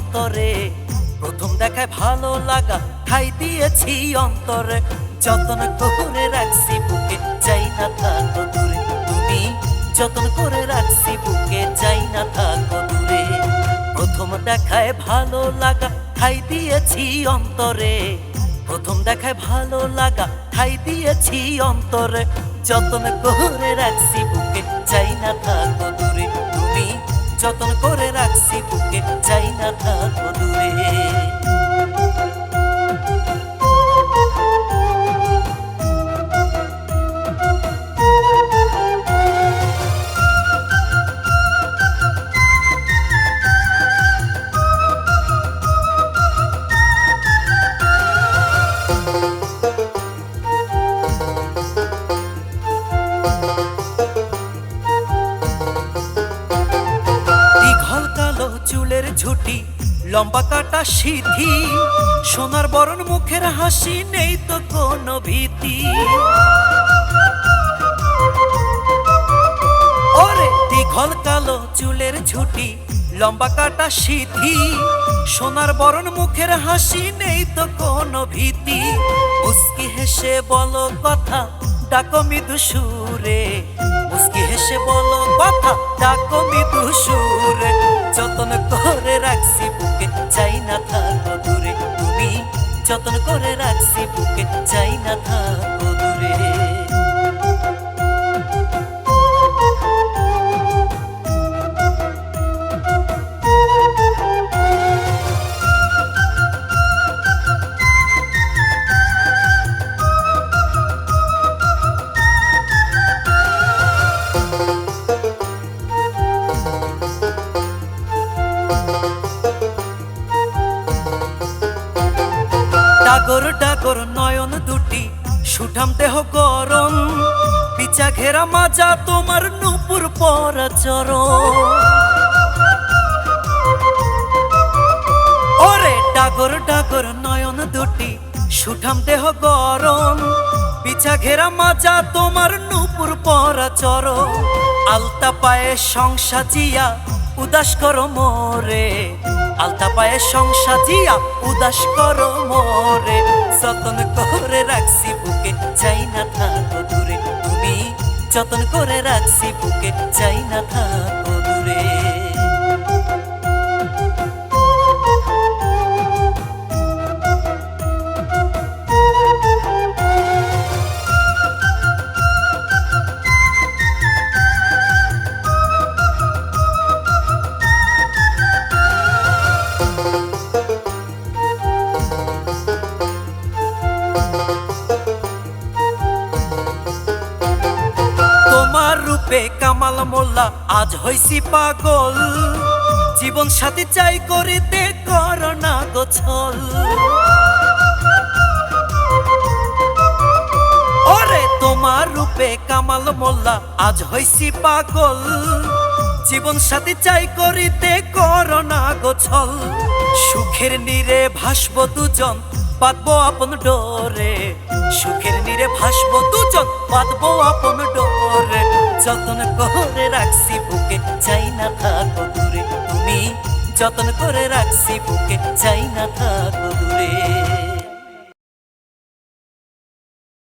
অন্তরে, প্রথম দেখায় ভালো লাগা ঠাই দিয়েছি অন্তরে। যতন করে রাখছি বুকে, চাই না থাকো দূরে। তুমি যতন করে রাখছি বুকে, চাই না থাকো দূরে। প্রথম দেখায় ভালো লাগা ঠাই দিয়েছি অন্তরে, প্রথম দেখায় ভালো লাগা ঠাই দিয়েছি অন্তরে। যতন করে রাখছি বুকে, চাই না থাকো দূরে। তুমি যতন করে রাখছি বুকে, চাই না থাকো দূরে। চুলের ঝুটি, লম্বা কাটা সিঁথি, সোনার বরণ মুখের হাসি, নেই তো কোনো ভীতি। ওরে দীঘল কালো চুলের ঝুটি, লম্বা কাটা সিঁথি, সোনার বরণ মুখের হাসি, নেই তো কোনো ভীতি। মুস্কি হেসে বলো কথা, ডাকো মৃদু সুরে। মুস্কি হেসে বলো কথা, ডাকো মৃদু সুরে। যতন করে রাখছি বুকে, চাই না থাকো দূরে। তুমি যতন করে রাখছি বুকে, চাই না থাকো দূরে। ডাগর ডাগর নয়ন দুটি, সুঠাম দেহ গরম, পিচা ঘেরা মাজা তোমার নূপুর পরা চরণ। ওরে ডাগর ডাগর নয়ন দুটি, সুঠাম দেহ গরম, পিচা ঘেরা মাজা তোমার নূপুর পরা চরণ। আলতা পায়ে সংসাজিয়া উদাস করো মোরে, আলতা পায়ে সংসাজিয়া উদাস করো মোরে। যতন করে রাখছি বুকে, চাই না থাকো দূরে। তুমি যতন করে রাখছি বুকে, চাই না থাকো দূরে। রূপে কামাল মোল্লা আজ হইছি পাগল, জীবন সাথী চাই করিতে করোনা গোছল। ওরে তোমার রূপে কামাল মোল্লা আজ হইছি পাগল, জীবন সাথী চাই করিতে করোনা গোছল। সুখের নীরে ভাসবো দুজন, বাঁধবো আপন ডোরে। সুখের নীরে ভাসবো দুজন, বাঁধবো আপন ডোরে। যতন করে রাখছি বুকে, চাই না থাকো দূরে। তুমি যতন করে রাখছি বুকে, চাই না থাকো দূরে।